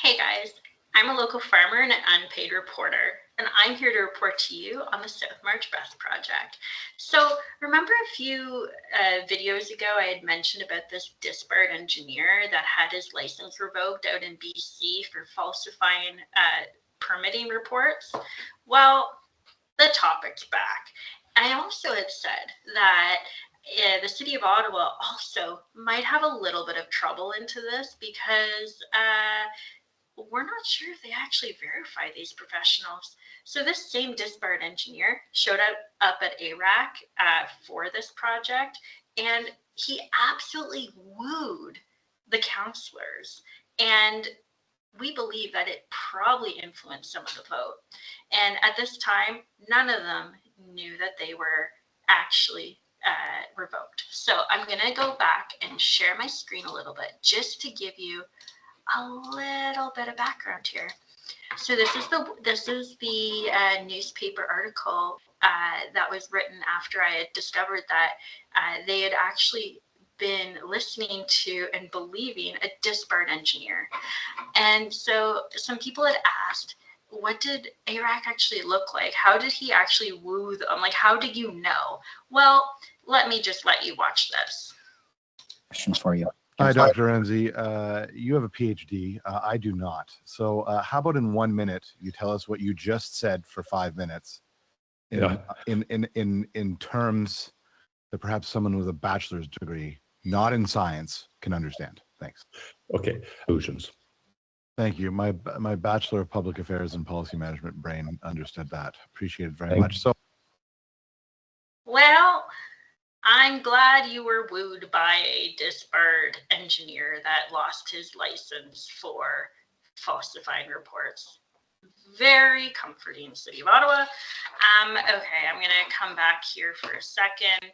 Hey guys, I'm a local farmer and an unpaid reporter, and I'm here to report to you on the South March BESS project. So remember a few videos ago I had mentioned about this disbarred engineer that had his license revoked out in BC for falsifying permitting reports? Well, the topic's back. I also had said that the City of Ottawa also might have a little bit of trouble into this because we're not sure if they actually verify these professionals. So this same disbarred engineer showed up at ARAC for this project, and he absolutely wooed the councillors. And we believe that it probably influenced some of the vote. And at this time, none of them knew that they were actually revoked. So I'm going to go back and share my screen a little bit just to give you a little bit of background here. So this is the newspaper article that was written after I had discovered that they had actually been listening to and believing a disbarred engineer. And so some people had asked, what did ARAC actually look like? How did he actually woo them? Like, how did you know? Well, let me just let you watch this. Questions for you. Hi, Dr. Ramsay. You have a PhD. I do not. So how about in 1 minute, you tell us what you just said for 5 minutes in terms that perhaps someone with a bachelor's degree, not in science, can understand. Thanks. Okay. Conclusions. Thank you. My Bachelor of Public Affairs and Policy Management brain understood that. Appreciate it very much. So, well, I'm glad you were wooed by a disbarred engineer that lost his license for falsifying reports. Very comforting, City of Ottawa. Okay, I'm going to come back here for a second,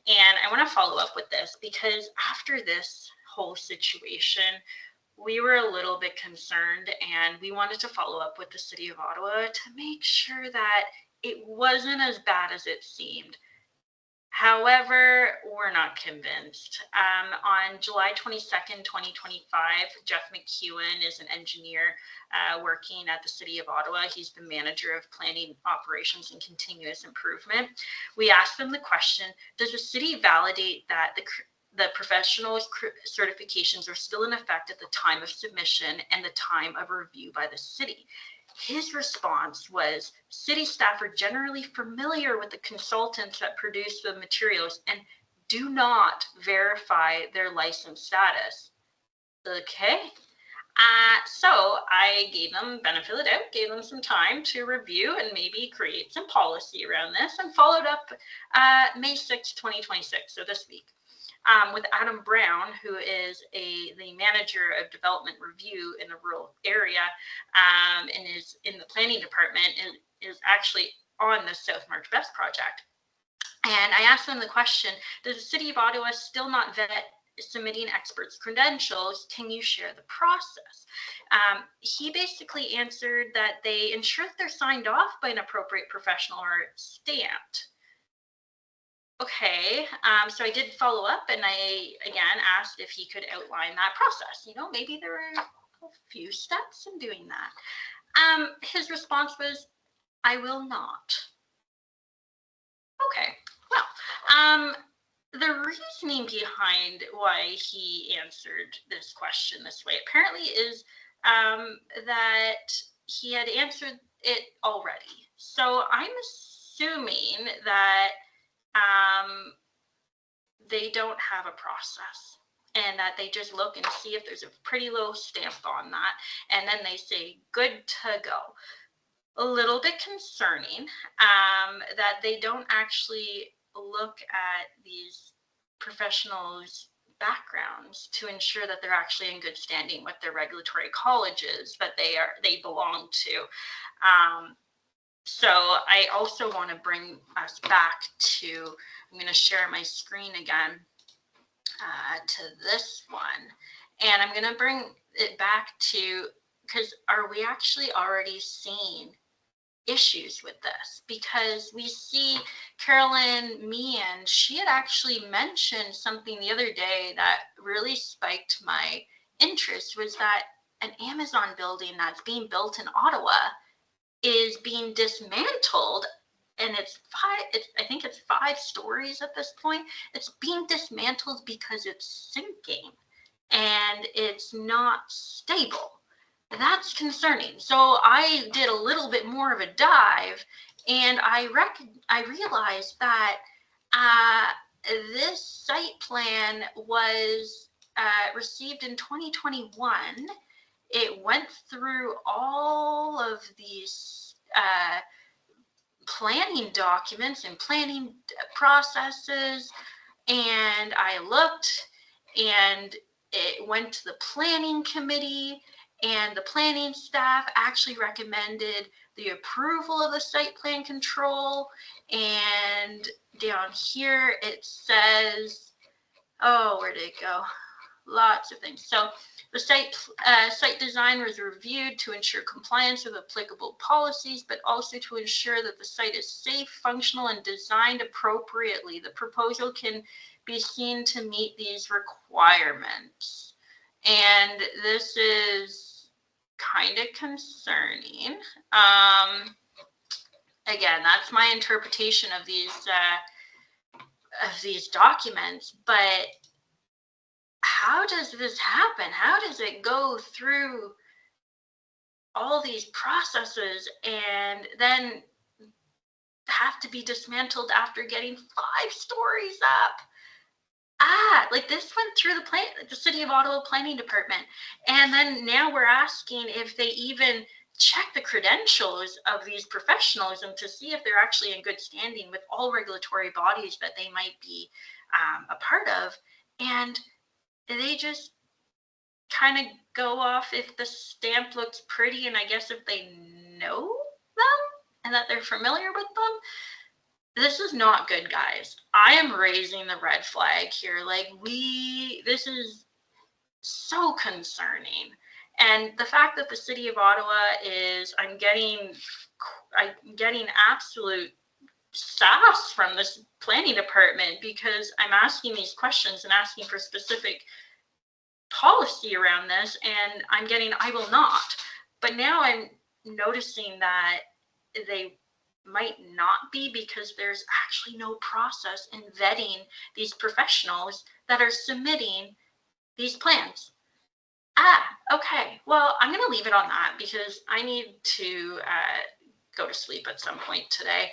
and I want to follow up with this because after this whole situation, we were a little bit concerned, and we wanted to follow up with the City of Ottawa to make sure that it wasn't as bad as it seemed. However, we're not convinced. On July 22nd, 2025, Jeff McEwen is an engineer working at the City of Ottawa. He's the manager of planning, operations, and continuous improvement. We asked them the question, does the city validate that the professional certifications are still in effect at the time of submission and the time of review by the city? His response was, city staff are generally familiar with the consultants that produce the materials and do not verify their license status. Okay. So I gave them benefit of the doubt, gave them some time to review and maybe create some policy around this, and followed up May 6, 2026, so this week. With Adam Brown, who is the manager of development review in the rural area and is in the planning department and is actually on the South March BESS project. And I asked them the question, does the City of Ottawa still not vet submitting experts' credentials? Can you share the process? He basically answered that they ensure that they're signed off by an appropriate professional or stamped. Okay, so I did follow up, and I again asked if he could outline that process. You know, maybe there were a few steps in doing that. His response was, I will not. Okay, well, the reasoning behind why he answered this question this way apparently is that he had answered it already. So I'm assuming that they don't have a process and that they just look and see if there's a pretty little stamp on that, and then they say good to go. A little bit concerning that they don't actually look at these professionals' backgrounds to ensure that they're actually in good standing with their regulatory colleges that they belong to. So I also want to bring us back to, I'm going to share my screen again to this one. And I'm going to bring it back to, because are we actually already seeing issues with this? Because we see Carolyn Meehan, she had actually mentioned something the other day that really spiked my interest, was that an Amazon building that's being built in Ottawa is being dismantled, and I think it's 5 stories at this point. It's being dismantled because it's sinking and it's not stable. That's concerning. So I did a little bit more of a dive, and I realized that this site plan was received in 2021. It went through all of these planning documents and planning processes, and I looked, and it went to the planning committee, and the planning staff actually recommended the approval of the site plan control. And down here it says, oh, where did it go? Lots of things. So the site design was reviewed to ensure compliance with applicable policies, but also to ensure that the site is safe, functional, and designed appropriately. The proposal can be seen to meet these requirements. And this is kind of concerning. Again, that's my interpretation of these documents, but how does this happen? How does it go through all these processes and then have to be dismantled after getting 5 stories up? Like this went through the City of Ottawa Planning Department, and then now we're asking if they even check the credentials of these professionals and to see if they're actually in good standing with all regulatory bodies that they might be a part of. And they just kind of go off if the stamp looks pretty, and I guess if they know them and that they're familiar with them. This is not good, guys. I am raising the red flag here. Like, this is so concerning. And the fact that the City of Ottawa I'm getting absolute sass from this planning department because I'm asking these questions and asking for specific policy around this, and I'm getting, I will not. But now I'm noticing that they might not be, because there's actually no process in vetting these professionals that are submitting these plans. Okay. Well, I'm going to leave it on that because I need to go to sleep at some point today.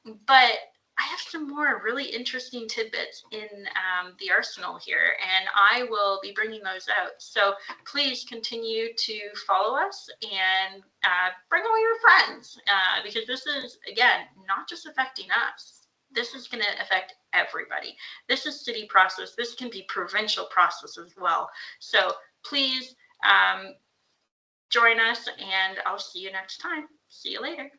But I have some more really interesting tidbits in the arsenal here, and I will be bringing those out. So please continue to follow us and bring all your friends, because this is, again, not just affecting us. This is going to affect everybody. This is city process. This can be provincial process as well. So please join us, and I'll see you next time. See you later.